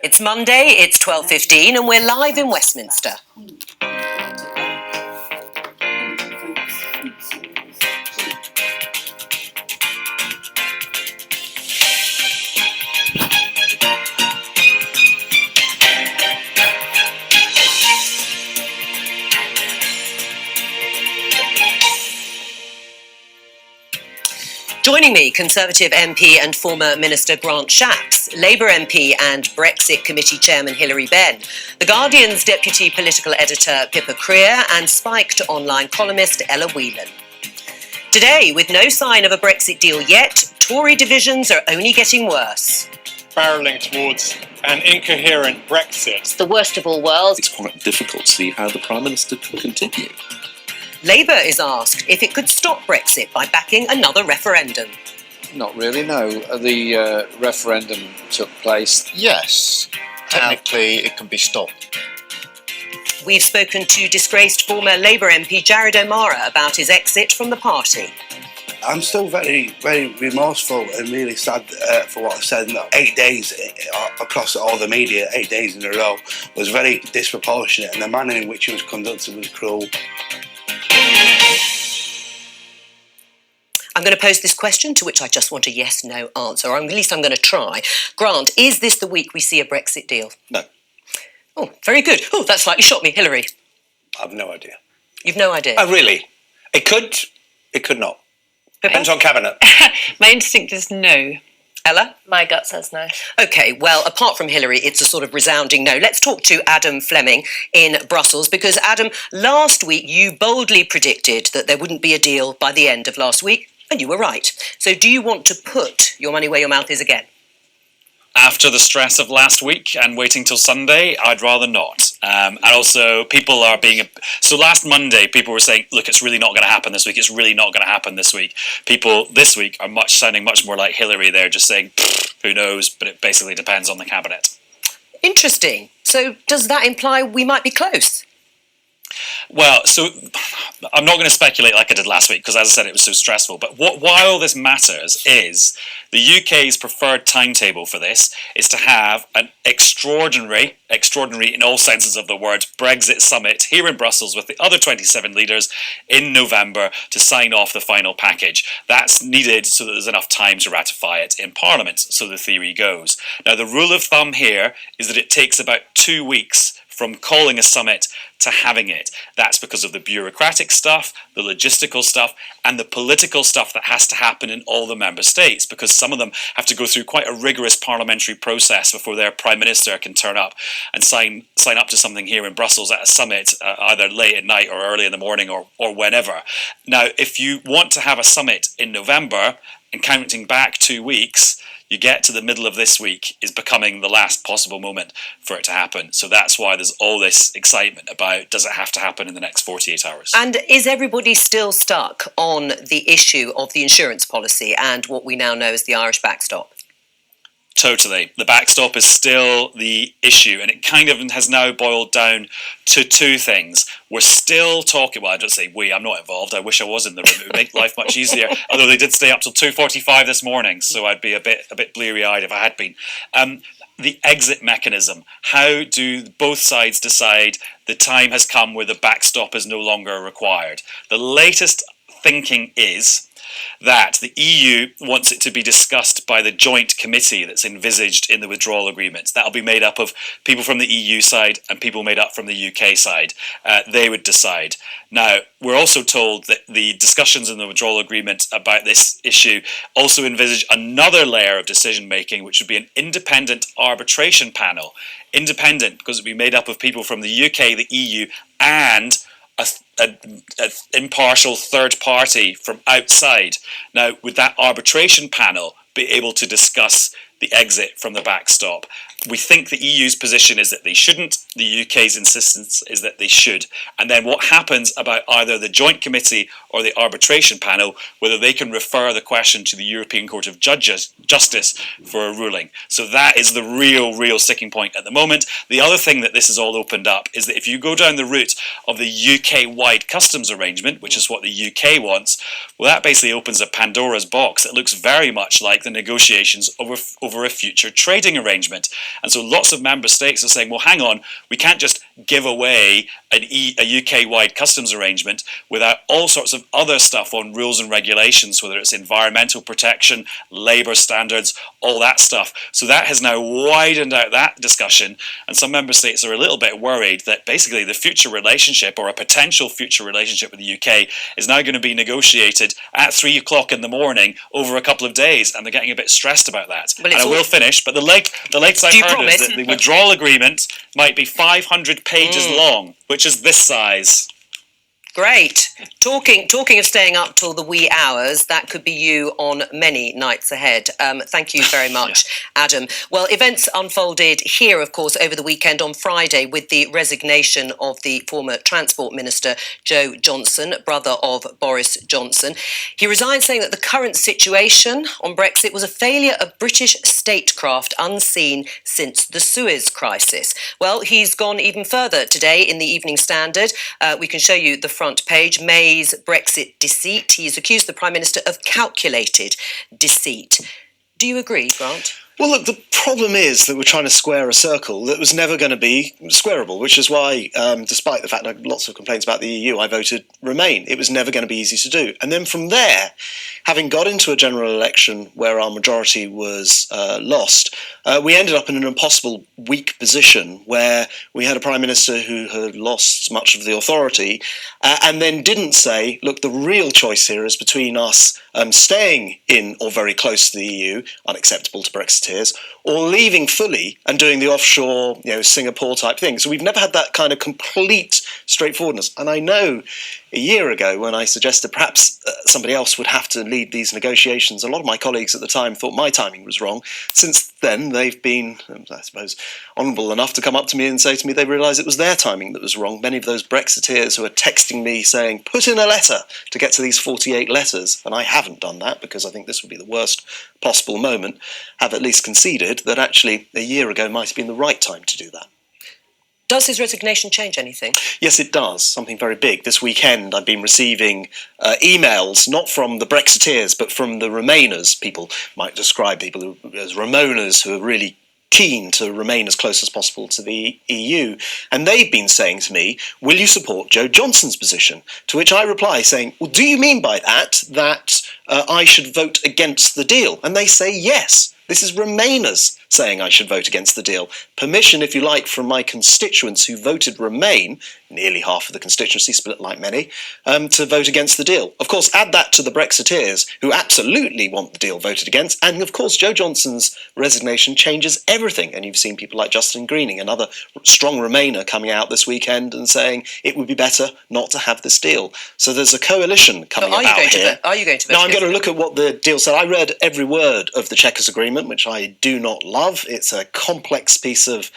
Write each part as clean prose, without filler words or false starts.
It's Monday, it's 12:15 and we're live in Westminster. Joining me, Conservative MP and former Minister Grant Shapps, Labour MP and Brexit Committee Chairman Hilary Benn, The Guardian's Deputy Political Editor Pippa Creer and Spiked online columnist Ella Whelan. Today, with no sign of a Brexit deal yet, Tory divisions are only getting worse. Barrelling towards an incoherent Brexit. It's the worst of all worlds. It's quite difficult to see how the Prime Minister can continue. Labour is asked if it could stop Brexit by backing another referendum. Not really, no. The referendum took place. Yes, technically it can be stopped. We've spoken to disgraced former Labour MP Jared O'Mara about his exit from the party. I'm still very, very remorseful and really sad for what I said. 8 days across all the media, 8 days in a row, was very disproportionate, and the manner in which it was conducted was cruel. I'm going to pose this question to which I just want a yes-no answer, or at least I'm going to try. Grant, is this the week we see a Brexit deal? No. Oh, very good. Oh, that slightly shocked me. Hilary? I've no idea. You've no idea? Oh, really? It could not. Depends on Cabinet. My instinct is no. Ella? My gut says no. OK, well, apart from Hilary, it's a sort of resounding no. Let's talk to Adam Fleming in Brussels, because, Adam, last week you boldly predicted that there wouldn't be a deal by the end of last week, and you were right. So do you want to put your money where your mouth is again? After the stress of last week and waiting till Sunday, I'd rather not. And also, people are being... So last Monday, people were saying, look, it's really not going to happen this week. It's really not going to happen this week. People this week are sounding much more like Hilary. They're just saying, who knows, but it basically depends on the Cabinet. Interesting. So does that imply we might be close? Well, so I'm not going to speculate like I did last week, because as I said, it was so stressful. But why all this matters is the UK's preferred timetable for this is to have an extraordinary in all senses of the word, Brexit summit here in Brussels with the other 27 leaders in November to sign off the final package. That's needed so that there's enough time to ratify it in Parliament, so the theory goes. Now, the rule of thumb here is that it takes about 2 weeks from calling a summit to having it. That's because of the bureaucratic stuff, the logistical stuff, and the political stuff that has to happen in all the member states, because some of them have to go through quite a rigorous parliamentary process before their Prime Minister can turn up and sign up to something here in Brussels at a summit, either late at night or early in the morning or whenever. Now, if you want to have a summit in November and counting back 2 weeks, you get to the middle of this week is becoming the last possible moment for it to happen. So that's why there's all this excitement about, does it have to happen in the next 48 hours? And is everybody still stuck on the issue of the insurance policy and what we now know as the Irish backstop? Totally. The backstop is still the issue, and it kind of has now boiled down to two things. We're still talking, well, I don't say we, I'm not involved, I wish I was in the room, it would make life much easier, although they did stay up till 2:45 this morning, so I'd be a bit bleary-eyed if I had been. The exit mechanism. How do both sides decide the time has come where the backstop is no longer required? The latest thinking is that the EU wants it to be discussed by the joint committee that's envisaged in the withdrawal agreements. That'll be made up of people from the EU side and people made up from the UK side. They would decide. Now, we're also told that the discussions in the withdrawal agreement about this issue also envisage another layer of decision-making, which would be an independent arbitration panel. Independent, because it would be made up of people from the UK, the EU, and an impartial third party from outside. Now, would that arbitration panel be able to discuss the exit from the backstop? We think the EU's position is that they shouldn't. The UK's insistence is that they should. And then what happens about either the joint committee or the arbitration panel, whether they can refer the question to the European Court of Justice for a ruling. So that is the real sticking point at the moment. The other thing that this has all opened up is that if you go down the route of the UK-wide customs arrangement, which is what the UK wants, well, that basically opens a Pandora's box that looks very much like the negotiations over a future trading arrangement. And so lots of member states are saying, well, hang on, we can't just give away a UK-wide customs arrangement without all sorts of other stuff on rules and regulations, whether it's environmental protection, labour standards, all that stuff. So that has now widened out that discussion, and some member states are a little bit worried that basically the future relationship, or a potential future relationship with the UK, is now going to be negotiated at 3 o'clock in the morning over a couple of days, and they're getting a bit stressed about that. Well, and I will finish, but the latest I've heard is that the withdrawal agreement might be 500 pages long, which is this size. Great. Talking of staying up till the wee hours, that could be you on many nights ahead. Thank you very much, Adam. Well, events unfolded here, of course, over the weekend on Friday with the resignation of the former Transport Minister, Joe Johnson, brother of Boris Johnson. He resigned saying that the current situation on Brexit was a failure of British statecraft unseen since the Suez Crisis. Well, he's gone even further today in the Evening Standard. We can show you the front page, May's Brexit deceit. He's accused the Prime Minister of calculated deceit. Do you agree, Grant? Well, look, the problem is that we're trying to square a circle that was never going to be squareable, which is why, despite the fact that I had lots of complaints about the EU, I voted Remain. It was never going to be easy to do. And then from there, having got into a general election where our majority was lost, we ended up in an impossible weak position where we had a Prime Minister who had lost much of the authority and then didn't say, look, the real choice here is between us staying in or very close to the EU, unacceptable to Brexiteers, or leaving fully and doing the offshore, Singapore type thing. So we've never had that kind of complete straightforwardness. And I know a year ago when I suggested perhaps somebody else would have to lead these negotiations, a lot of my colleagues at the time thought my timing was wrong. Since then, they've been, I suppose, honourable enough to come up to me and say to me they realised it was their timing that was wrong. Many of those Brexiteers who are texting me saying, put in a letter to get to these 48 letters, and I haven't done that because I think this would be the worst possible moment, have at least conceded that actually a year ago might have been the right time to do that. Does his resignation change anything? Yes, it does. Something very big. This weekend I've been receiving emails, not from the Brexiteers, but from the Remainers. People might describe people as Ramoners who are really keen to remain as close as possible to the EU. And they've been saying to me, will you support Joe Johnson's position? To which I reply saying, well, do you mean by that I should vote against the deal? And they say yes. This is Remainers saying I should vote against the deal. Permission, if you like, from my constituents who voted Remain, nearly half of the constituency, split like many, to vote against the deal. Of course, add that to the Brexiteers, who absolutely want the deal voted against, and of course Joe Johnson's resignation changes everything. And you've seen people like Justin Greening, another strong Remainer, coming out this weekend and saying it would be better not to have this deal. So there's a coalition coming about here. Are you going to vote? No, I'm going to look at what the deal said. I read every word of the Chequers Agreement, which I do not love. It's a complex piece of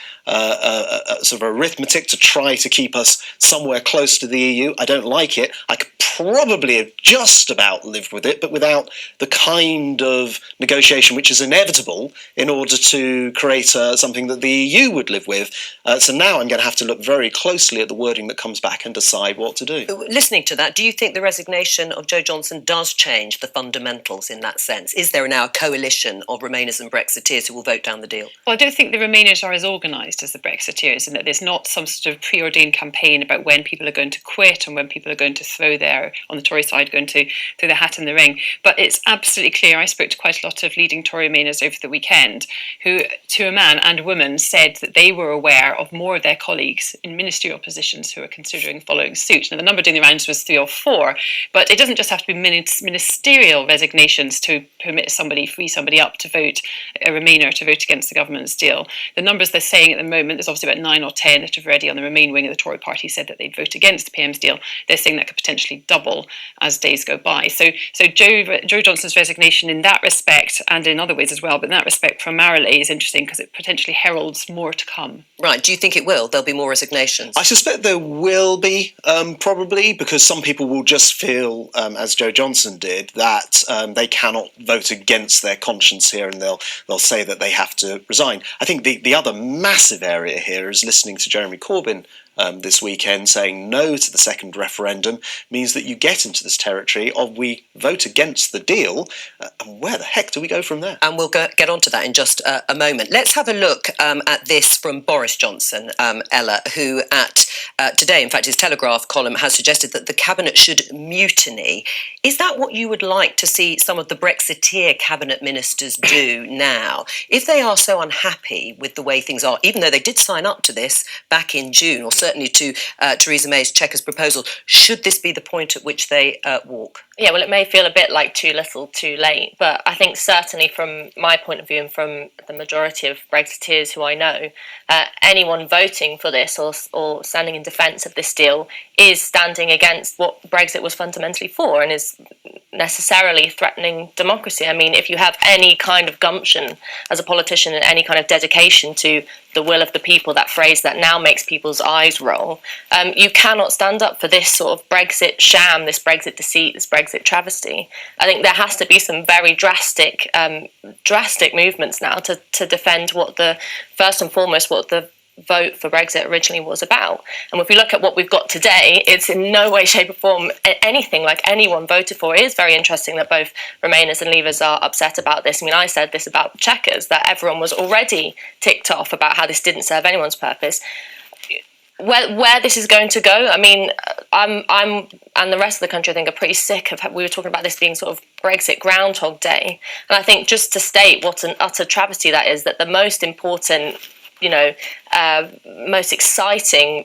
sort of arithmetic to try to keep us somewhere close to the EU. I don't like it. I could probably have just about lived with it, but without the kind of negotiation which is inevitable in order to create something that the EU would live with. So now I'm going to have to look very closely at the wording that comes back and decide what to do. Listening to that, do you think the resignation of Joe Johnson does change the fundamentals in that sense? Is there now a coalition of Remainers and Brexiteers who will vote down the deal? Well, I don't think the Remainers are as organised as the Brexiteers, and that there's not some sort of preordained campaign about when people are going to quit and when people are going to throw their, on the Tory side, going to throw their hat in the ring. But it's absolutely clear. I spoke to quite a lot of leading Tory Remainers over the weekend who, to a man and woman, said that they were aware of more of their colleagues in ministerial positions who are considering following suit. Now, the number doing the rounds was 3 or 4, but it doesn't just have to be ministerial resignations to permit somebody, free somebody up to vote, a Remainer to vote against the government's deal. The numbers they're saying at the moment, there's obviously about 9 or 10 that have already on the Remain wing of the Tory party said that they'd vote against the PM's deal. They're saying that could potentially double as days go by. So Joe Johnson's resignation in that respect, and in other ways as well, but in that respect primarily is interesting because it potentially heralds more to come. Right, do you think it will? There'll be more resignations? I suspect there will be, probably, because some people will just feel, as Joe Johnson did, that they cannot vote against their conscience here, and they'll say that they have to resign. I think the other massive area here is listening to Jeremy Corbyn this weekend, saying no to the second referendum, means that you get into this territory of we vote against the deal, and where the heck do we go from there? And we'll get onto that in just a moment. Let's have a look at this from Boris Johnson, Ella, who today, in fact, his Telegraph column has suggested that the cabinet should mutiny. Is that what you would like to see some of the Brexiteer cabinet ministers do now? If they are so unhappy with the way things are, even though they did sign up to this back in June, or certainly to Theresa May's Chequers proposal, should this be the point at which they walk? Yeah, well, it may feel a bit like too little, too late, but I think certainly from my point of view and from the majority of Brexiteers who I know, anyone voting for this or standing in defence of this deal is standing against what Brexit was fundamentally for and is necessarily threatening democracy. I mean, if you have any kind of gumption as a politician and any kind of dedication to the will of the people, that phrase that now makes people's eyes roll, you cannot stand up for this sort of Brexit sham, this Brexit deceit, this Brexit travesty. I think there has to be some very drastic movements now to defend first and foremost what the vote for Brexit originally was about. And if we look at what we've got today, it's in no way, shape or form anything like anyone voted for. It is very interesting that both Remainers and Leavers are upset about this. I mean, I said this about Chequers, that everyone was already ticked off about how this didn't serve anyone's purpose. Where this is going to go, I mean, I'm and the rest of the country, I think, are pretty sick of. We were talking about this being sort of Brexit Groundhog Day, and I think just to state what an utter travesty that is, that the most important, most exciting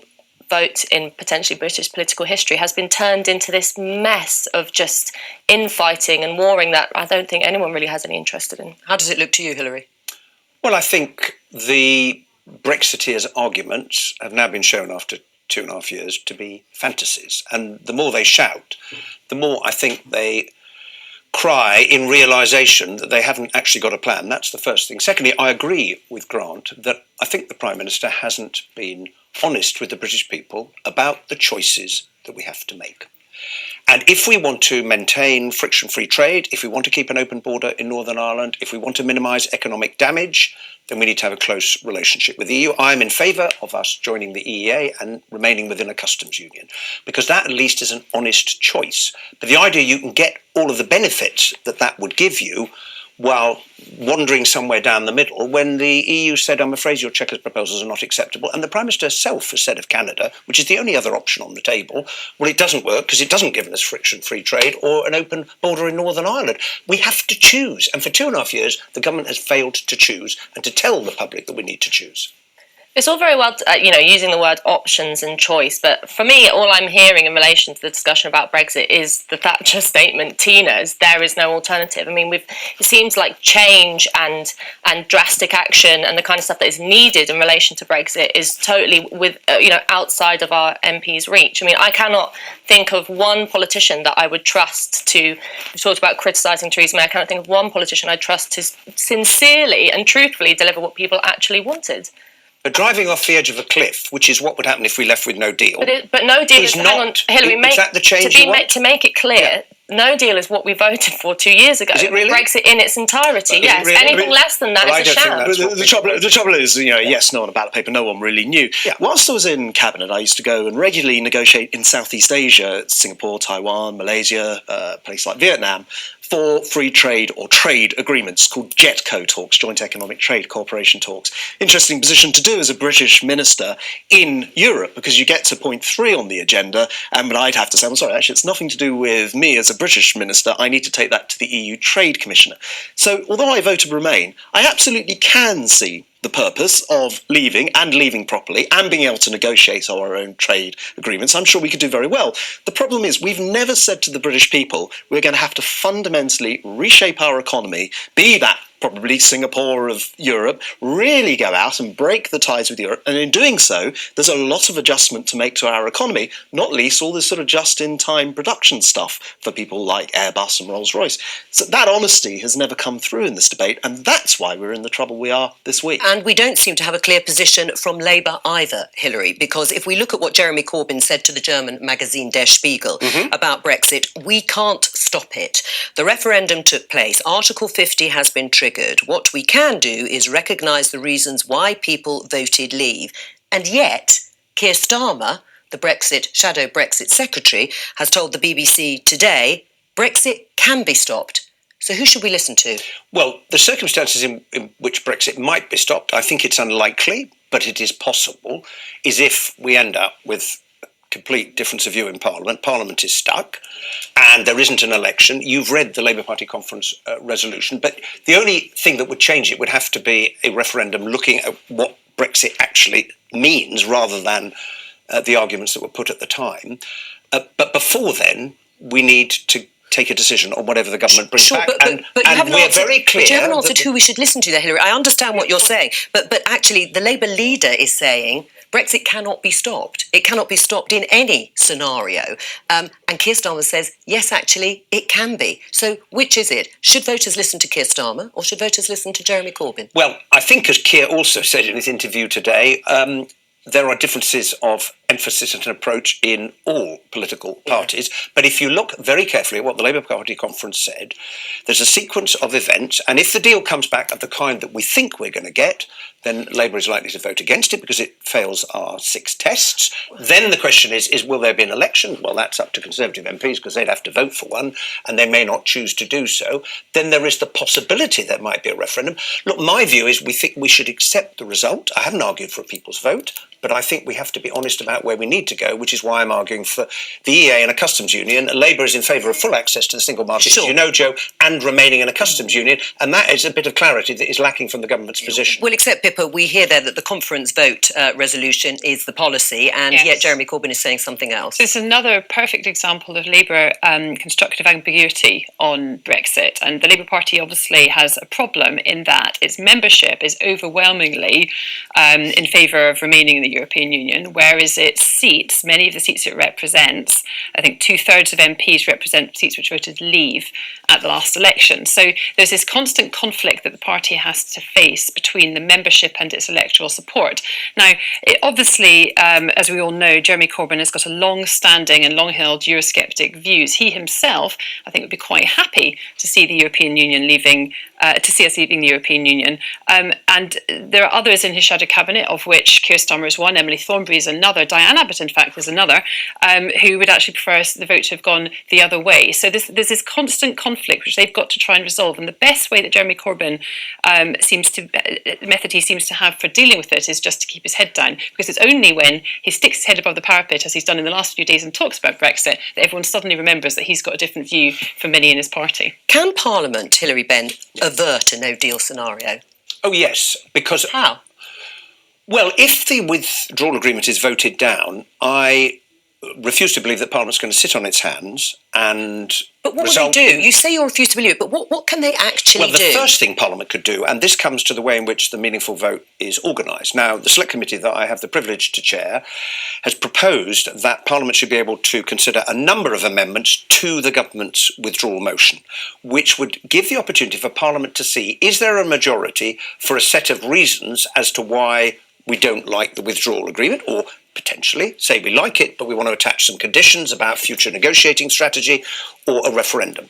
vote in potentially British political history has been turned into this mess of just infighting and warring that I don't think anyone really has any interest in. How does it look to you, Hilary? Well, I think the Brexiteers' arguments have now been shown after 2.5 years to be fantasies. And the more they shout, the more I think they cry in realisation that they haven't actually got a plan. That's the first thing. Secondly, I agree with Grant that I think the Prime Minister hasn't been honest with the British people about the choices that we have to make. And if we want to maintain friction-free trade, if we want to keep an open border in Northern Ireland, if we want to minimise economic damage, then we need to have a close relationship with the EU. I'm in favour of us joining the EEA and remaining within a customs union, because that at least is an honest choice. But the idea you can get all of the benefits that would give you while wandering somewhere down the middle, when the EU said, I'm afraid your Chequers proposals are not acceptable, and the Prime Minister herself has said of Canada, which is the only other option on the table, well, it doesn't work because it doesn't give us friction-free trade or an open border in Northern Ireland. We have to choose, and for 2.5 years, the government has failed to choose and to tell the public that we need to choose. It's all very well, using the word options and choice, but for me, all I'm hearing in relation to the discussion about Brexit is the Thatcher statement, Tina's, there is no alternative. I mean, it seems like change and drastic action and the kind of stuff that is needed in relation to Brexit is totally outside of our MPs' reach. I mean, I cannot think of one politician that I would trust to, we talked about criticising Theresa May, I cannot think of one politician I trust to sincerely and truthfully deliver what people actually wanted. But driving off the edge of a cliff, which is what would happen if we left with no deal. But no deal is not. Hang on, Hilary, is that the change you want? To make it clear, no deal is what we voted for 2 years ago. Is it really? Brexit in its entirety, yes. Really? Anything less than that is a sham. The trouble is, yes, no on a ballot paper, no one really knew. Yeah. Whilst I was in cabinet, I used to go and regularly negotiate in Southeast Asia, Singapore, Taiwan, Malaysia, a place like Vietnam, for free trade or trade agreements called JETCO talks, Joint Economic Trade Cooperation talks. Interesting position to do as a British minister in Europe, because you get to point 3 on the agenda, but I'd have to say, I'm sorry, actually, it's nothing to do with me as a British minister. I need to take that to the EU Trade Commissioner. So although I voted Remain, I absolutely can see the purpose of leaving and leaving properly and being able to negotiate our own trade agreements. I'm sure we could do very well. The problem is we've never said to the British people we're going to have to fundamentally reshape our economy, be that probably Singapore of Europe, really go out and break the ties with Europe. And in doing so, there's a lot of adjustment to make to our economy, not least all this sort of just-in-time production stuff for people like Airbus and Rolls-Royce. So that honesty has never come through in this debate, and that's why we're in the trouble we are this week. And we don't seem to have a clear position from Labour either, Hilary, because if we look at what Jeremy Corbyn said to the German magazine Der Spiegel about Brexit, we can't stop it. The referendum took place. Article 50 has been triggered. What we can do is recognise the reasons why people voted leave. And yet, Keir Starmer, the shadow Brexit secretary, has told the BBC today Brexit can be stopped. So who should we listen to? Well, the circumstances in which Brexit might be stopped, I think it's unlikely, but it is possible, is if we end up with a complete difference of view in Parliament. Parliament is stuck and there isn't an election. You've read the Labour Party conference resolution, but the only thing that would change it would have to be a referendum looking at what Brexit actually means rather than the arguments that were put at the time. But before then, we need to take a decision on whatever the government brings back. But you haven't answered who we should listen to there, Hilary. I understand what you're saying, but actually the Labour leader is saying Brexit cannot be stopped. It cannot be stopped in any scenario. And Keir Starmer says, yes, actually, it can be. So which is it? Should voters listen to Keir Starmer or should voters listen to Jeremy Corbyn? Well, I think, as Keir also said in his interview today, there are differences of emphasis and approach in all political parties. But if you look very carefully at what the Labour Party conference said, there's a sequence of events. And if the deal comes back of the kind that we think we're going to get, then Labour is likely to vote against it because it fails our 6 tests. Then the question is will there be an election? Well, that's up to Conservative MPs because they'd have to vote for one and they may not choose to do so. Then there is the possibility there might be a referendum. Look, my view is we think we should accept the result. I haven't argued for a people's vote, but I think we have to be honest about where we need to go, which is why I'm arguing for the EA and a customs union. Labour is in favour of full access to the single market, sure, as you know, Joe, and remaining in a customs union, and that is a bit of clarity that is lacking from the government's position. Well, except, Pippa, we hear there that the conference vote resolution is the policy, and yet Jeremy Corbyn is saying something else. This is another perfect example of Labour constructive ambiguity on Brexit, and the Labour Party obviously has a problem in that its membership is overwhelmingly in favour of remaining in the European Union, whereas its seats, many of the seats it represents, I think 2/3 of MPs represent seats which voted leave at the last election. So there's this constant conflict that the party has to face between the membership and its electoral support. Now, obviously, as we all know, Jeremy Corbyn has got a long-standing and long-held Eurosceptic views. He himself, I think, would be quite happy to see the European Union leaving, to see us leaving the European Union. And there are others in his shadow cabinet, of which Keir Starmer is one, Emily Thornberry is another, Diane Abbott, in fact, is another, who would actually prefer the vote to have gone the other way. So there's this constant conflict which they've got to try and resolve. And the best way that Jeremy Corbyn method he seems to have for dealing with it is just to keep his head down, because it's only when he sticks his head above the parapet, as he's done in the last few days, and talks about Brexit, that everyone suddenly remembers that he's got a different view from many in his party. Can Parliament, Hilary Benn, avert a no-deal scenario? Oh, yes, because... How? Well, if the withdrawal agreement is voted down, I refuse to believe that Parliament's going to sit on its hands and... But what will they do? You say you refuse to believe it, but what can they actually do? Well, the first thing Parliament could do, and this comes to the way in which the meaningful vote is organised. Now, the Select Committee that I have the privilege to chair has proposed that Parliament should be able to consider a number of amendments to the government's withdrawal motion, which would give the opportunity for Parliament to see, is there a majority for a set of reasons as to why we don't like the withdrawal agreement, or potentially say we like it, but we want to attach some conditions about future negotiating strategy or a referendum.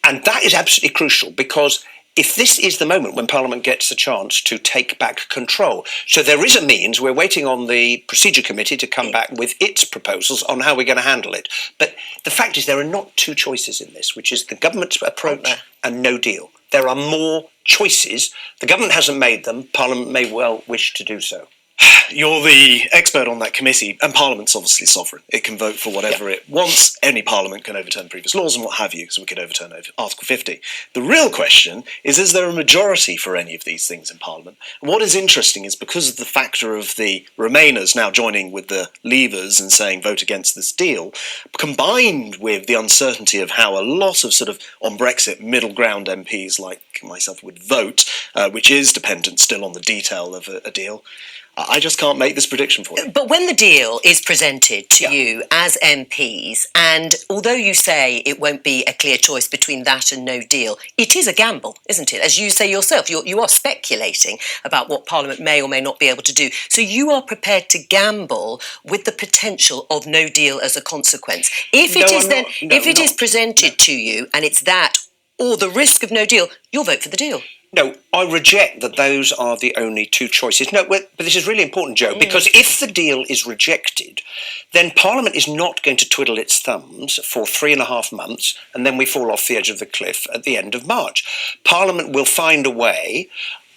And that is absolutely crucial, because if this is the moment when Parliament gets a chance to take back control. So there is a means, we're waiting on the Procedure Committee to come back with its proposals on how we're going to handle it. But the fact is there are not 2 choices in this, which is the government's approach and no deal. There are more choices. The government hasn't made them. Parliament may well wish to do so. You're the expert on that committee, and Parliament's obviously sovereign. It can vote for whatever it wants. Any Parliament can overturn previous laws and what have you, so we could overturn Article 50. The real question is there a majority for any of these things in Parliament? And what is interesting is, because of the factor of the Remainers now joining with the Leavers and saying vote against this deal, combined with the uncertainty of how a lot of sort of on Brexit middle ground MPs like myself would vote, which is dependent still on the detail of a deal, I just can't make this prediction for you. But when the deal is presented to you as MPs, and although you say it won't be a clear choice between that and no deal, it is a gamble, isn't it? As you say yourself, you are speculating about what Parliament may or may not be able to do. So you are prepared to gamble with the potential of no deal as a consequence. If it is presented to you and it's that or the risk of no deal, you'll vote for the deal. No, I reject that those are the only two choices. No, but this is really important, Joe, because if the deal is rejected, then Parliament is not going to twiddle its thumbs for 3.5 months and then we fall off the edge of the cliff at the end of March. Parliament will find a way.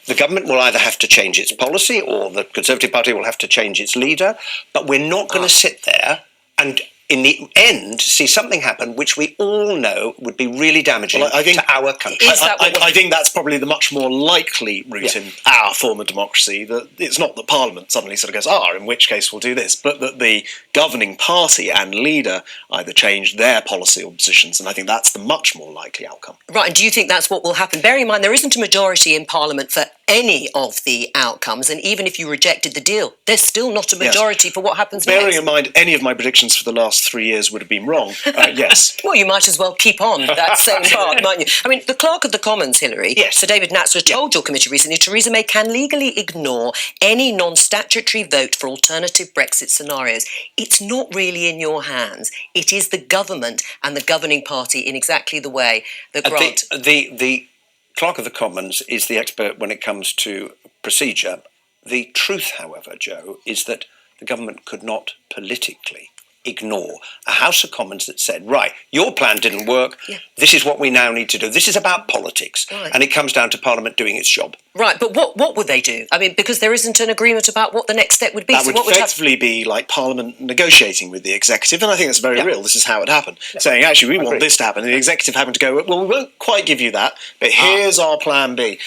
The government will either have to change its policy or the Conservative Party will have to change its leader, but we're not going to sit there and in the end see something happen which we all know would be really damaging to our country. I think that's probably the much more likely route in our form of democracy, that it's not that Parliament suddenly sort of goes, in which case we'll do this, but that the governing party and leader either change their policy or positions, and I think that's the much more likely outcome. Right, and do you think that's what will happen? Bearing in mind there isn't a majority in Parliament for any of the outcomes, and even if you rejected the deal, there's still not a majority for what happens next. Bearing in mind any of my predictions for the last 3 years would have been wrong, yes. Well, you might as well keep on that same path, mightn't you? I mean, the Clerk of the Commons, Hilary, Sir David Natsworth, told your committee recently Theresa May can legally ignore any non-statutory vote for alternative Brexit scenarios. It's not really in your hands. It is the government and the governing party in exactly the way that Grant... The Clerk of the Commons is the expert when it comes to procedure. The truth, however, Joe, is that the government could not politically ignore a House of Commons that said, right, your plan didn't work, this is what we now need to do. This is about politics, and it comes down to Parliament doing its job. Right, but what would they do? I mean, because there isn't an agreement about what the next step would be. That would effectively be like Parliament negotiating with the executive, and I think that's very real. This is how it happened. Saying, actually, we want this to happen, and the executive happened to go, well, we won't quite give you that, but here's our plan B.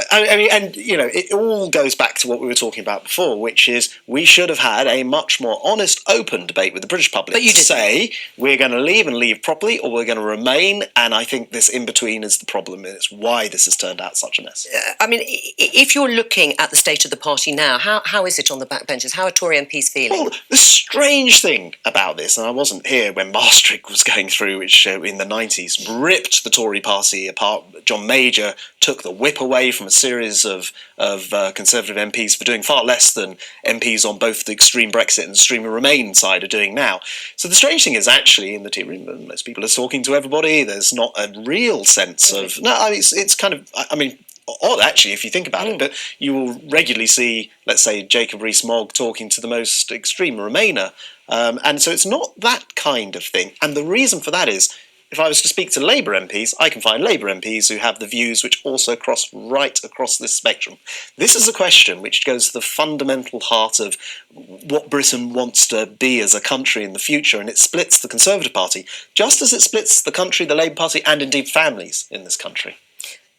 I mean, and, you know, it all goes back to what we were talking about before, which is we should have had a much more honest, open debate with the British public. But you didn't. Say, we're going to leave and leave properly, or we're going to remain, and I think this in-between is the problem, and it's why this has turned out such a mess. I mean, if you're looking at the state of the party now, how is it on the backbenches? How are Tory MPs feeling? Well, the strange thing about this, and I wasn't here when Maastricht was going through, which in the 90s ripped the Tory party apart. John Major took the whip away from a series of Conservative MPs for doing far less than MPs on both the extreme Brexit and extreme Remain side are doing now. So the strange thing is actually in the tea room, most people are talking to everybody. There's not a real sense of... No, I mean, it's kind of... I mean, odd actually if you think about it, but you will regularly see, let's say, Jacob Rees-Mogg talking to the most extreme Remainer, and so it's not that kind of thing. And the reason for that is, if I was to speak to Labour MPs, I can find Labour MPs who have the views which also cross right across this spectrum. This is a question which goes to the fundamental heart of what Britain wants to be as a country in the future, and it splits the Conservative Party, just as it splits the country, the Labour Party, and indeed families in this country.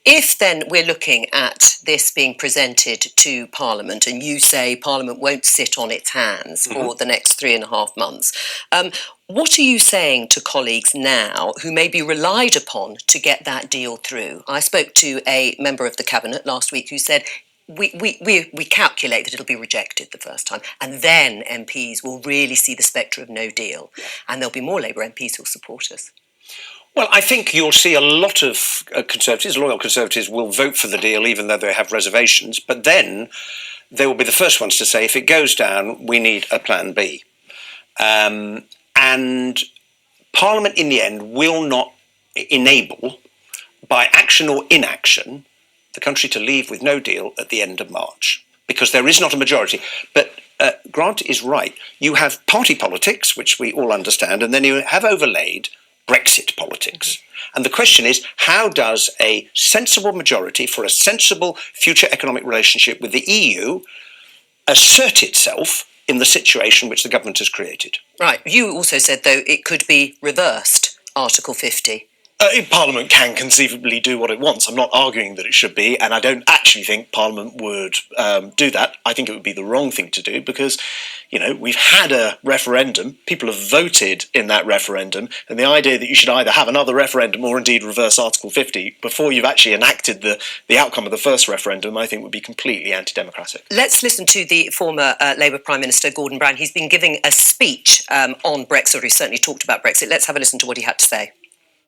If then we're looking at this being presented to Parliament and you say Parliament won't sit on its hands for the next 3.5 months, what are you saying to colleagues now who may be relied upon to get that deal through? I spoke to a member of the Cabinet last week who said, we calculate that it'll be rejected the first time, and then MPs will really see the spectre of no deal, and there'll be more Labour MPs who'll support us. Well, I think you'll see a lot of Conservatives, loyal Conservatives, will vote for the deal even though they have reservations, but then they will be the first ones to say, if it goes down, we need a plan B. And Parliament, in the end, will not enable, by action or inaction, the country to leave with no deal at the end of March, because there is not a majority. But Grant is right. You have party politics, which we all understand, and then you have overlaid Brexit politics. And the question is, how does a sensible majority for a sensible future economic relationship with the EU assert itself in the situation which the government has created? Right. You also said, though, it could be reversed, Article 50. Parliament can conceivably do what it wants. I'm not arguing that it should be, and I don't actually think Parliament would do that. I think it would be the wrong thing to do because, you know, we've had a referendum, people have voted in that referendum, and the idea that you should either have another referendum or indeed reverse Article 50 before you've actually enacted the outcome of the first referendum, I think would be completely anti-democratic. Let's listen to the former Labour Prime Minister, Gordon Brown. He's been giving a speech on Brexit, or he certainly talked about Brexit. Let's have a listen to what he had to say.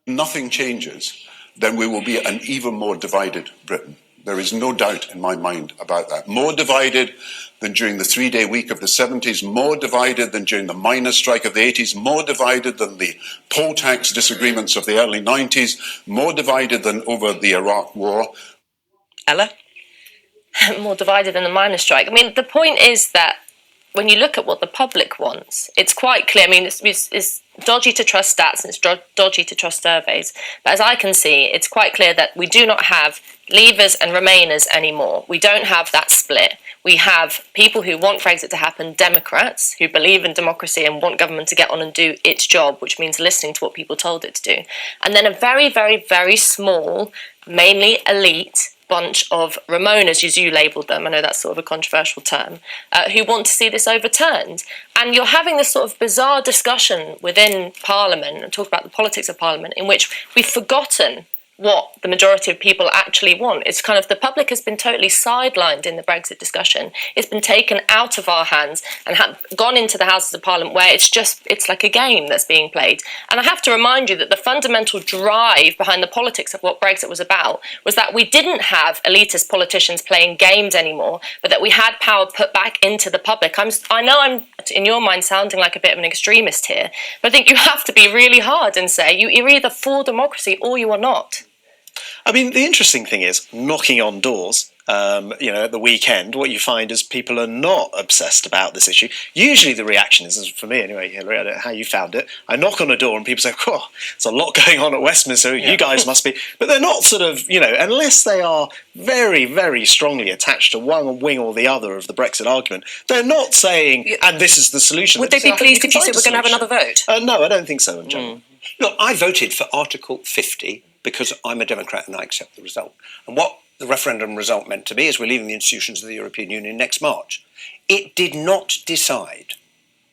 Nothing changes, then we will be an even more divided Britain. There is no doubt in my mind about that. More divided than during the 3-day week of the 70s, more divided than during the miners' strike of the 80s, more divided than the poll tax disagreements of the early 90s, more divided than over the Iraq war. Ella? More divided than the miners' strike. I mean, the point is that when you look at what the public wants, it's quite clear. I mean, it's dodgy to trust stats and it's dodgy to trust surveys. But as I can see, it's quite clear that we do not have Leavers and Remainers anymore. We don't have that split. We have people who want Brexit to happen, Democrats, who believe in democracy and want government to get on and do its job, which means listening to what people told it to do. And then a very, very, very small, mainly elite bunch of Remoaners, as you labelled them, I know that's sort of a controversial term, who want to see this overturned. And you're having this sort of bizarre discussion within Parliament, and talk about the politics of Parliament, in which we've forgotten what the majority of people actually want. It's kind of, the public has been totally sidelined in the Brexit discussion. It's been taken out of our hands and gone into the Houses of Parliament, where it's like a game that's being played. And I have to remind you that the fundamental drive behind the politics of what Brexit was about was that we didn't have elitist politicians playing games anymore, but that we had power put back into the public. I know I'm, in your mind, sounding like a bit of an extremist here, but I think you have to be really hard and say you're either for democracy or you are not. I mean, the interesting thing is, knocking on doors, at the weekend, what you find is people are not obsessed about this issue. Usually the reaction is, for me anyway, Hilary, I don't know how you found it, I knock on a door and people say, oh, there's a lot going on at Westminster, you guys must be, but they're not sort of, unless they are very, very strongly attached to one wing or the other of the Brexit argument, they're not saying, and this is the solution. Would they be pleased if you said we're going to have another vote? No, I don't think so, in general. Look, I voted for Article 50 because I'm a Democrat and I accept the result. And what the referendum result meant to me is we're leaving the institutions of the European Union next March. It did not decide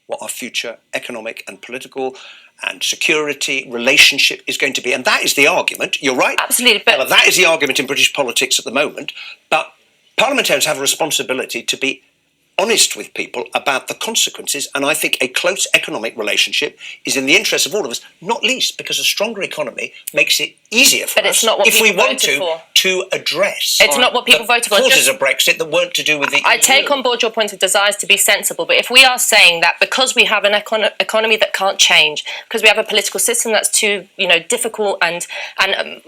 what our future economic and political and security relationship is going to be. And that is the argument. You're right. Absolutely. But that is the argument in British politics at the moment. But parliamentarians have a responsibility to be honest with people about the consequences, and I think a close economic relationship is in the interest of all of us, not least because a stronger economy makes it easier for us if we want to address it's not what people voted for. Causes of Brexit that weren't to do with the I take on board your point of desires to be sensible, but if we are saying that because we have an economy that can't change, because we have a political system that's too difficult and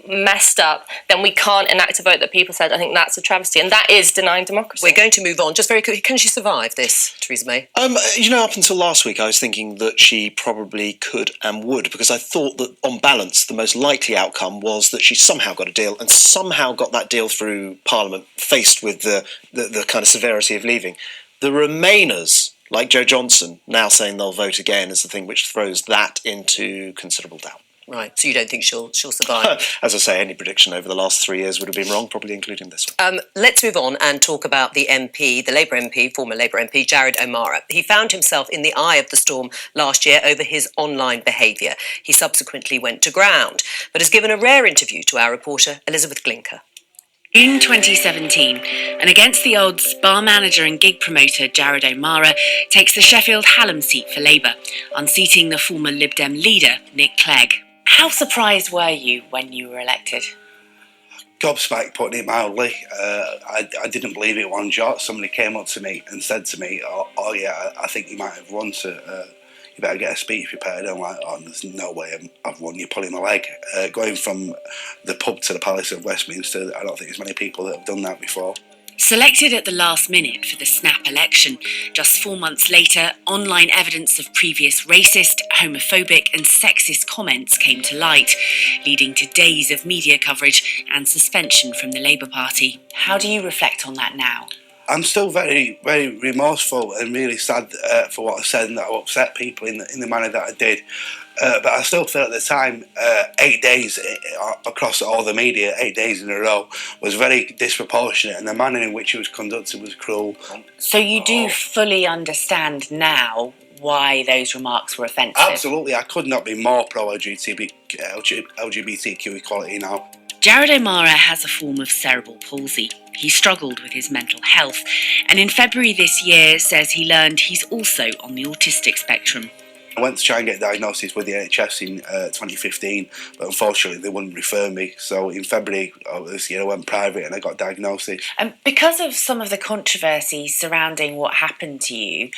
messed up, then we can't enact a vote that people said, I think that's a travesty, and that is denying democracy. We're going to move on. Just very quickly, can she survive this, Theresa May? Up until last week, I was thinking that she probably could and would, because I thought that, on balance, the most likely outcome was that she somehow got a deal and somehow got that deal through Parliament, faced with the kind of severity of leaving. The Remainers, like Jo Johnson, now saying they'll vote again, is the thing which throws that into considerable doubt. Right, so you don't think she'll survive? As I say, any prediction over the last 3 years would have been wrong, probably including this one. Let's move on and talk about the MP, the Labour MP, former Labour MP, Jared O'Mara. He found himself in the eye of the storm last year over his online behaviour. He subsequently went to ground, but has given a rare interview to our reporter, Elizabeth Glinker. June 2017, and against the odds, bar manager and gig promoter Jared O'Mara takes the Sheffield Hallam seat for Labour, unseating the former Lib Dem leader, Nick Clegg. How surprised were you when you were elected? Gobsmacked, putting it mildly. I didn't believe it one jot. Somebody came up to me and said to me, oh yeah, I think you might have won, so you better get a speech prepared. I'm like, oh, there's no way I've won, you're pulling my leg. Going from the pub to the Palace of Westminster, I don't think there's many people that have done that before. Selected at the last minute for the snap election, just 4 months later, online evidence of previous racist, homophobic and sexist comments came to light, leading to days of media coverage and suspension from the Labour Party. How do you reflect on that now? I'm still very, very remorseful and really sad for what I said, and that I upset people in the manner that I did. But I still feel at the time, 8 days across all the media, 8 days in a row, was very disproportionate, and the manner in which it was conducted was cruel. So you do fully understand now why those remarks were offensive? Absolutely, I could not be more pro-LGBTQ equality now. Jared O'Mara has a form of cerebral palsy. He struggled with his mental health, and in February this year says he learned he's also on the autistic spectrum. I went to try and get diagnosis with the NHS in 2015, but unfortunately they wouldn't refer me. So in February of this year I went private and I got diagnosis. And because of some of the controversy surrounding what happened to you,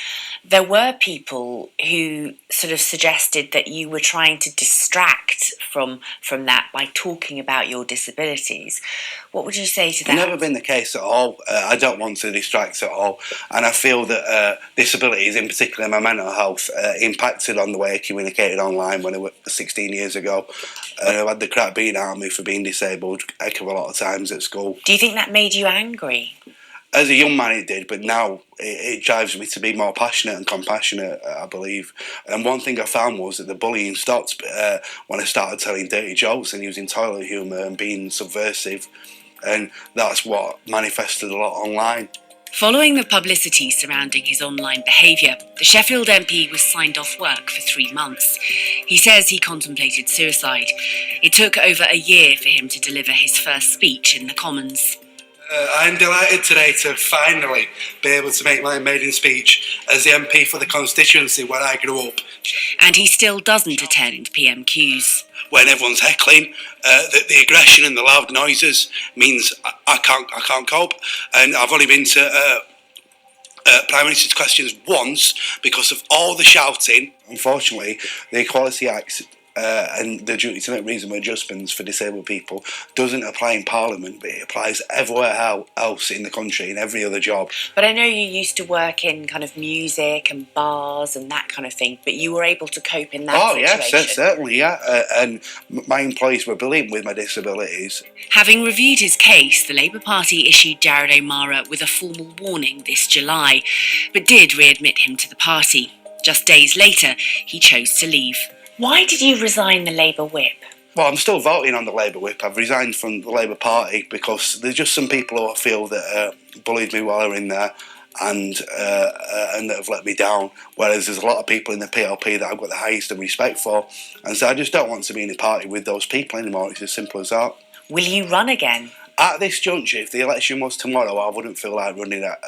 there were people who sort of suggested that you were trying to distract from that by talking about your disabilities. What would you say to that? Never been the case at all. I don't want to distract at all, and I feel that disabilities, in particular my mental health, impacted on the way I communicated online when I was 16 years ago. I've had the crap beaten out of me for being disabled a heck of a lot of times at school. Do you think that made you angry? As a young man it did, but now it drives me to be more passionate and compassionate, I believe. And one thing I found was that the bullying stopped when I started telling dirty jokes and using toilet humour and being subversive. And that's what manifested a lot online. Following the publicity surrounding his online behaviour, the Sheffield MP was signed off work for 3 months. He says he contemplated suicide. It took over a year for him to deliver his first speech in the Commons. I'm delighted today to finally be able to make my maiden speech as the MP for the constituency where I grew up. And he still doesn't attend PMQs. When everyone's heckling, the aggression and the loud noises means I can't cope. And I've only been to Prime Minister's questions once because of all the shouting. Unfortunately, the Equality Act and the duty to make reasonable adjustments for disabled people doesn't apply in Parliament, but it applies everywhere else in the country, in every other job. But I know you used to work in kind of music and bars and that kind of thing, but you were able to cope in that situation. Oh, yes, certainly, yeah. And my employees were brilliant with my disabilities. Having reviewed his case, the Labour Party issued Jared O'Mara with a formal warning this July, but did readmit him to the party. Just days later, he chose to leave. Why did you resign the Labour whip? Well, I'm still voting on the Labour whip. I've resigned from the Labour Party because there's just some people who I feel that bullied me while I was in there and that have let me down, whereas there's a lot of people in the PLP that I've got the highest of respect for, and so I just don't want to be in a party with those people anymore. It's as simple as that. Will you run again? At this juncture, if the election was tomorrow, I wouldn't feel like running at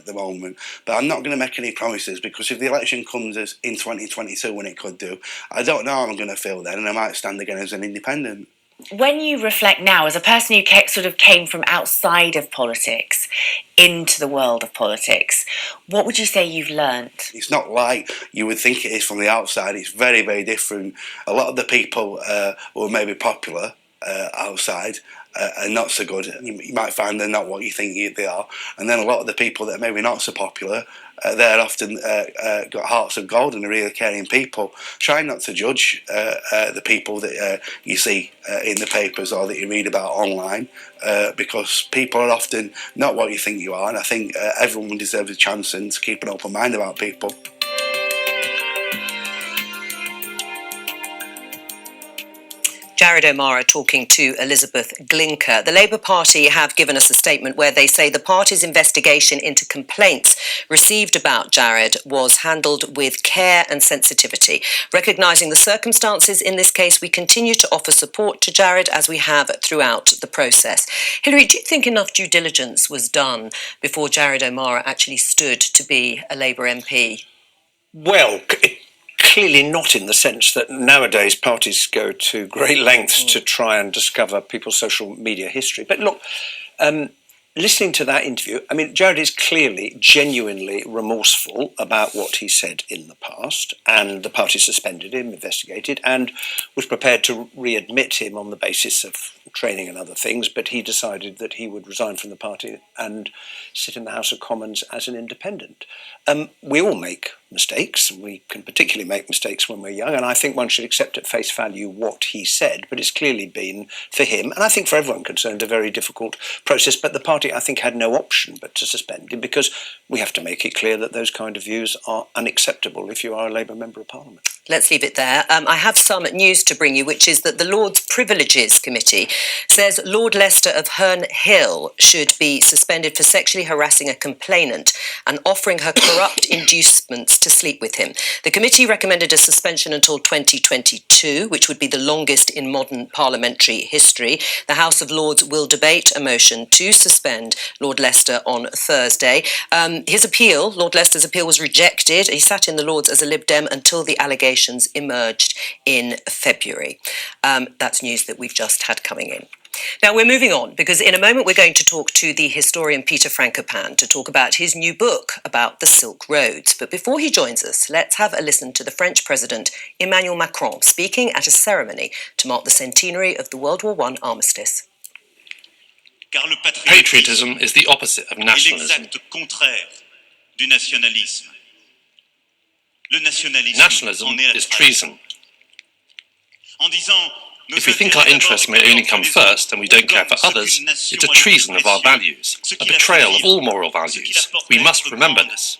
the moment. But I'm not going to make any promises because if the election comes as in 2022, when it could do, I don't know how I'm going to feel then, and I might stand again as an independent. When you reflect now, as a person who sort of came from outside of politics into the world of politics, what would you say you've learnt? It's not like you would think it is from the outside. It's very, very different. A lot of the people who are maybe popular outside are not so good. You might find they're not what you think they are. And then a lot of the people that are maybe not so popular, they're often got hearts of gold and are really caring people. Try not to judge the people that you see in the papers or that you read about online because people are often not what you think you are. And I think everyone deserves a chance and to keep an open mind about people. Jared O'Mara talking to Elizabeth Glinker. The Labour Party have given us a statement where they say the party's investigation into complaints received about Jared was handled with care and sensitivity. Recognising the circumstances in this case, we continue to offer support to Jared as we have throughout the process. Hilary, do you think enough due diligence was done before Jared O'Mara actually stood to be a Labour MP? Well, clearly not, in the sense that nowadays parties go to great lengths to try and discover people's social media history. But look, listening to that interview, I mean, Jared is clearly, genuinely remorseful about what he said in the past, and the party suspended him, investigated, and was prepared to readmit him on the basis of training and other things, but he decided that he would resign from the party and sit in the House of Commons as an independent. We all make mistakes, and we can particularly make mistakes when we're young, and I think one should accept at face value what he said, but it's clearly been, for him, and I think for everyone concerned, a very difficult process, but the party, I think, had no option but to suspend him, because we have to make it clear that those kind of views are unacceptable if you are a Labour Member of Parliament. Let's leave it there. I have some news to bring you, which is that the Lords Privileges Committee says Lord Lester of Herne Hill should be suspended for sexually harassing a complainant and offering her corrupt inducements rights to sleep with him. The committee recommended a suspension until 2022, which would be the longest in modern parliamentary history. The House of Lords will debate a motion to suspend Lord Leicester on Thursday. Lord Leicester's appeal was rejected. He sat in the Lords as a Lib Dem until the allegations emerged in February. That's news that we've just had coming in. Now, we're moving on because in a moment we're going to talk to the historian Peter Frankopan to talk about his new book about the Silk Roads. But before he joins us, let's have a listen to the French President Emmanuel Macron speaking at a ceremony to mark the centenary of the World War I armistice. Patriotism is the opposite of nationalism. Nationalism is treason. If we think our interests may only come first and we don't care for others, it's a treason of our values, a betrayal of all moral values. We must remember this.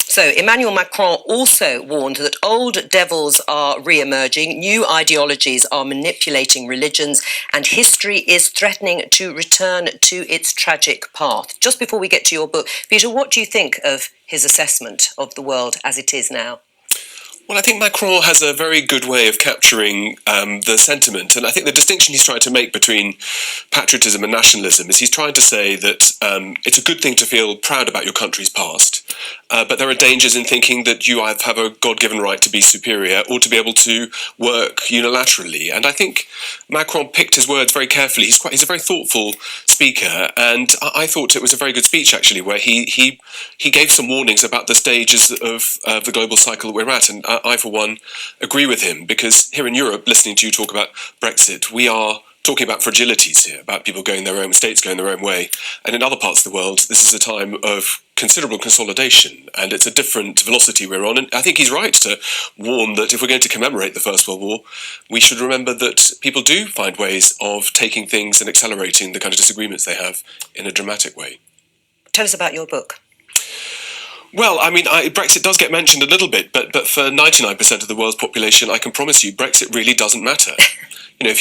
So Emmanuel Macron also warned that old devils are re-emerging, new ideologies are manipulating religions, and history is threatening to return to its tragic path. Just before we get to your book, Peter, what do you think of his assessment of the world as it is now? Well, I think Macron has a very good way of capturing the sentiment, and I think the distinction he's trying to make between patriotism and nationalism is he's trying to say that it's a good thing to feel proud about your country's past, but there are dangers in thinking that you either have a God-given right to be superior or to be able to work unilaterally. And I think Macron picked his words very carefully. He's a very thoughtful speaker, and I thought it was a very good speech, actually, where he gave some warnings about the stages of the global cycle that we're at, and I, for one, agree with him, because here in Europe, listening to you talk about Brexit, we are talking about fragilities here, about people going their own, states going their own way. And in other parts of the world, this is a time of considerable consolidation, and it's a different velocity we're on. And I think he's right to warn that if we're going to commemorate the First World War, we should remember that people do find ways of taking things and accelerating the kind of disagreements they have in a dramatic way. Tell us about your book. Well, I mean, Brexit does get mentioned a little bit, but for 99% of the world's population, I can promise you, Brexit really doesn't matter. You know,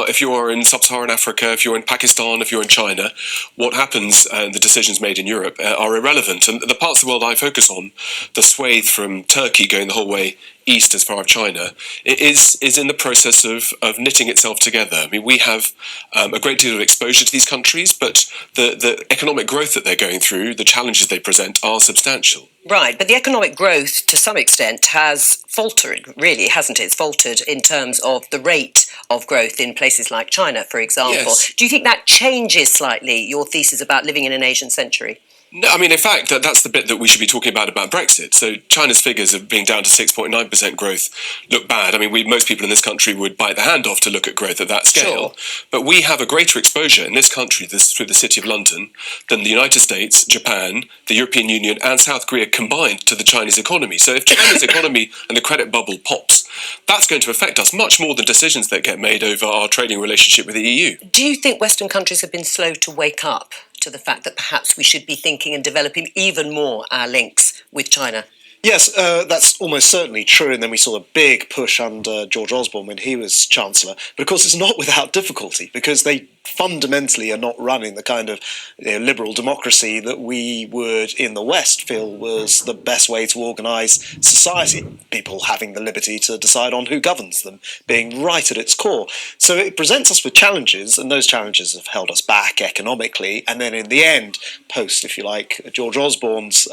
if you are in sub-Saharan Africa, if you're in Pakistan, if you're in China, what happens and the decisions made in Europe are irrelevant. And the parts of the world I focus on, the swathe from Turkey going the whole way east as far as China, is in the process of knitting itself together. I mean, we have a great deal of exposure to these countries, but the economic growth that they're going through, the challenges they present, are substantial. Right, but the economic growth, to some extent, has faltered, really, hasn't it? It's faltered in terms of the rate of growth in places like China, for example. Yes. Do you think that changes slightly your thesis about living in an Asian century? No, I mean, in fact, that's the bit that we should be talking about Brexit. So China's figures of being down to 6.9% growth look bad. I mean, most people in this country would bite the hand off to look at growth at that scale. Sure. But we have a greater exposure in this country through the City of London than the United States, Japan, the European Union and South Korea combined to the Chinese economy. So if China's economy and the credit bubble pops, that's going to affect us much more than decisions that get made over our trading relationship with the EU. Do you think Western countries have been slow to wake up to the fact that perhaps we should be thinking and developing even more our links with China? Yes, that's almost certainly true, and then we saw a big push under George Osborne when he was Chancellor. But of course it's not without difficulty, because they fundamentally are not running the kind of liberal democracy that we would in the West feel was the best way to organise society. People having the liberty to decide on who governs them, being right at its core. So it presents us with challenges, and those challenges have held us back economically. And then in the end, post, if you like, George Osborne's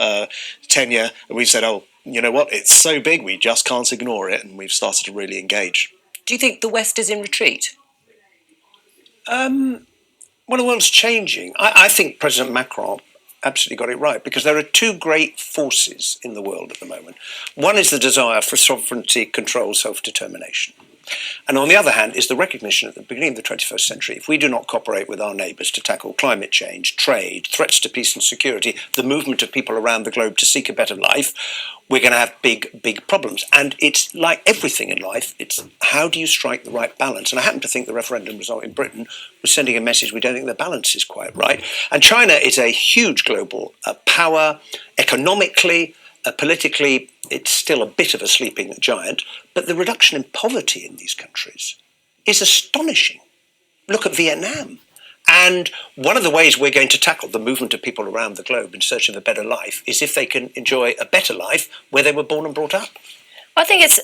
tenure, we've said, oh, you know what, it's so big we just can't ignore it, and we've started to really engage. Do you think the West is in retreat? Well, the world's changing. I think President Macron absolutely got it right, because there are two great forces in the world at the moment. One is the desire for sovereignty, control, self-determination. And on the other hand is the recognition at the beginning of the 21st century, if we do not cooperate with our neighbours to tackle climate change, trade, threats to peace and security, the movement of people around the globe to seek a better life, we're going to have big, big problems. And it's like everything in life, it's how do you strike the right balance? And I happen to think the referendum result in Britain was sending a message we don't think the balance is quite right. And China is a huge global power, economically, politically, it's still a bit of a sleeping giant, but the reduction in poverty in these countries is astonishing. Look at Vietnam. And one of the ways we're going to tackle the movement of people around the globe in search of a better life is if they can enjoy a better life where they were born and brought up. I think it's,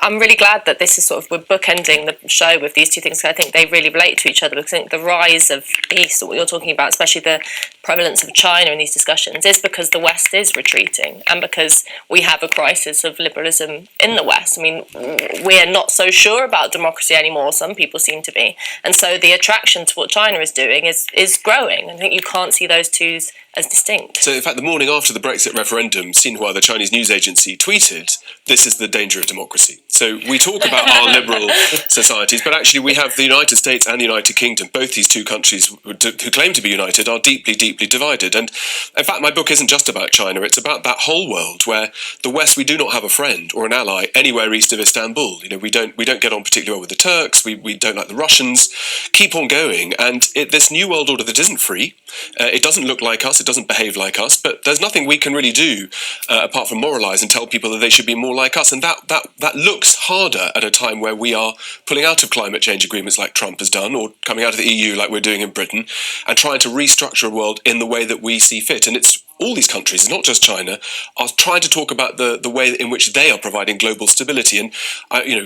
I'm really glad that this is we're bookending the show with these two things, because I think they really relate to each other, because I think the rise of the East, what you're talking about, especially the prevalence of China in these discussions, is because the West is retreating and because we have a crisis of liberalism in the West. I mean, we're not so sure about democracy anymore, some people seem to be. And so the attraction to what China is doing is growing. I think you can't see those two as distinct. So, in fact, the morning after the Brexit referendum, Xinhua, the Chinese news agency, tweeted, "This is the danger of democracy." So we talk about our liberal societies, but actually we have the United States and the United Kingdom. Both these two countries who claim to be united are deeply, deeply divided. And in fact, my book isn't just about China. It's about that whole world where the West, we do not have a friend or an ally anywhere east of Istanbul. We don't get on particularly well with the Turks. We don't like the Russians. Keep on going. And this new world order that isn't free, it doesn't look like us. It doesn't behave like us, but there's nothing we can really do apart from moralise and tell people that they should be more like us. And that looks harder at a time where we are pulling out of climate change agreements like Trump has done, or coming out of the EU like we're doing in Britain, and trying to restructure a world in the way that we see fit. And it's all these countries, not just China, are trying to talk about the way in which they are providing global stability. And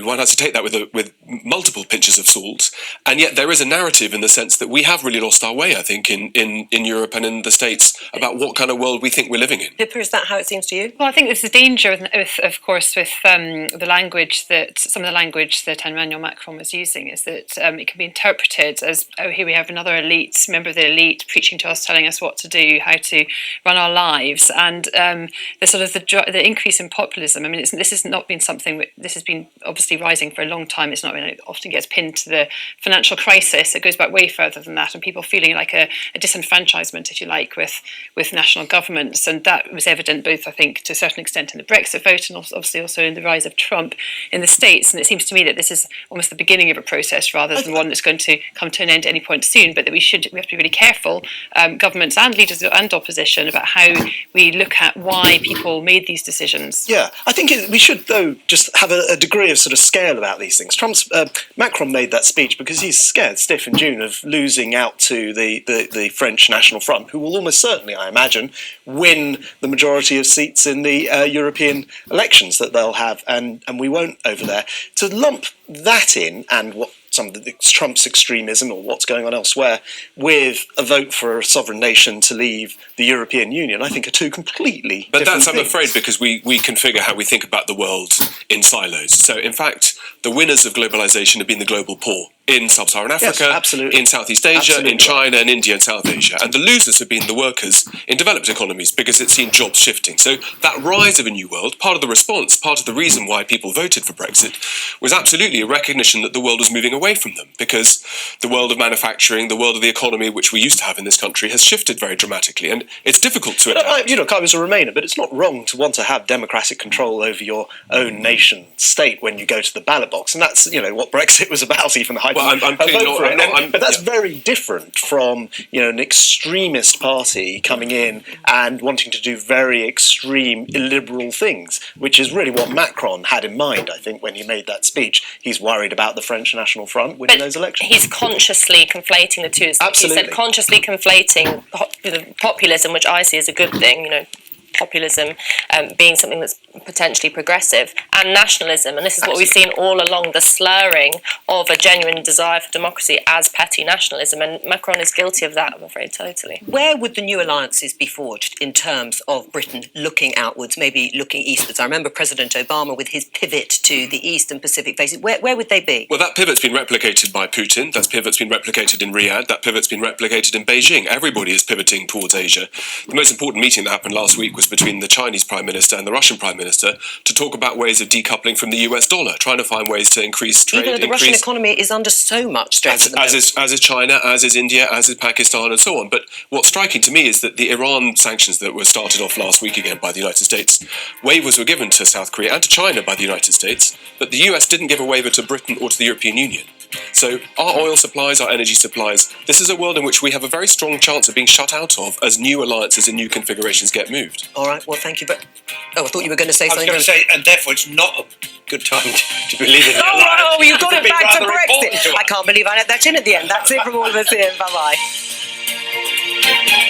one has to take that with multiple pinches of salt. And yet there is a narrative in the sense that we have really lost our way, I think, in Europe and in the States about what kind of world we think we're living in. Pippa, is that how it seems to you? Well, I think there's a danger, of course, with the language that some of the language that Emmanuel Macron was using, is that it can be interpreted as, oh, here we have another elite, member of the elite, preaching to us, telling us what to do, how to run our lives, and the increase in populism. I mean, this has not been something. This has been obviously rising for a long time. It's not been. It often gets pinned to the financial crisis. It goes back way further than that, and people feeling like a disenfranchisement, if you like, with national governments, and that was evident both, I think, to a certain extent in the Brexit vote, and obviously also in the rise of Trump in the States. And it seems to me that this is almost the beginning of a process rather than one that's going to come to an end at any point soon. But that we have to be really careful, governments and leaders and opposition, about how we look at why people made these decisions. Yeah, I think we should, though, just have a degree of sort of scale about these things. Macron made that speech because he's scared stiff in June of losing out to the French National Front, who will almost certainly, I imagine, win the majority of seats in the European elections that they'll have, and we won't over there. To lump that in, and what some of Trump's extremism or what's going on elsewhere, with a vote for a sovereign nation to leave the European Union, I think are two completely But different that's, I'm things. afraid, because we configure how we think about the world in silos. So, in fact, the winners of globalisation have been the global poor in sub-Saharan Africa, Yes, absolutely. in Southeast Asia, Absolutely in China and India and South Asia. And the losers have been the workers in developed economies because it's seen jobs shifting. So that rise of a new world, part of the response, part of the reason why people voted for Brexit, was absolutely a recognition that the world was moving away from them, because the world of manufacturing, the world of the economy, which we used to have in this country, has shifted very dramatically. And it's difficult to adapt. I was a Remainer, but it's not wrong to want to have democratic control over your own nation state when you go to the ballot box, and that's what Brexit was about. Even the Well, I'm clearly not. but that's very different from an extremist party coming in and wanting to do very extreme illiberal things, which is really what Macron had in mind. I think when he made that speech, he's worried about the French National Front winning those elections. He's consciously conflating the two. Absolutely. He said consciously conflating populism, which I see as a good thing, populism being something that's potentially progressive, and nationalism. And this is what we've seen all along, the slurring of a genuine desire for democracy as petty nationalism. And Macron is guilty of that, I'm afraid, totally. Where would the new alliances be forged in terms of Britain looking outwards, maybe looking eastwards? I remember President Obama with his pivot to the East and Pacific faces. Where would they be? Well, that pivot's been replicated by Putin. That pivot's been replicated in Riyadh. That pivot's been replicated in Beijing. Everybody is pivoting towards Asia. The most important meeting that happened last week was between the Chinese Prime Minister and the Russian Prime Minister to talk about ways of decoupling from the US dollar, trying to find ways to increase trade. Even though the Russian economy is under so much stress. As is China, as is India, as is Pakistan, and so on. But what's striking to me is that the Iran sanctions that were started off last week again by the United States, waivers were given to South Korea and to China by the United States, but the US didn't give a waiver to Britain or to the European Union. So our oil supplies, our energy supplies, this is a world in which we have a very strong chance of being shut out of as new alliances and new configurations get moved. All right, well, thank you. But I thought you were going to say I was something. going to say, and therefore it's not a good time to believe in the alliance. Oh, you got it It's been back to rather important Brexit. to us. I can't believe I let that in at the end. That's it from all of us here. Bye-bye.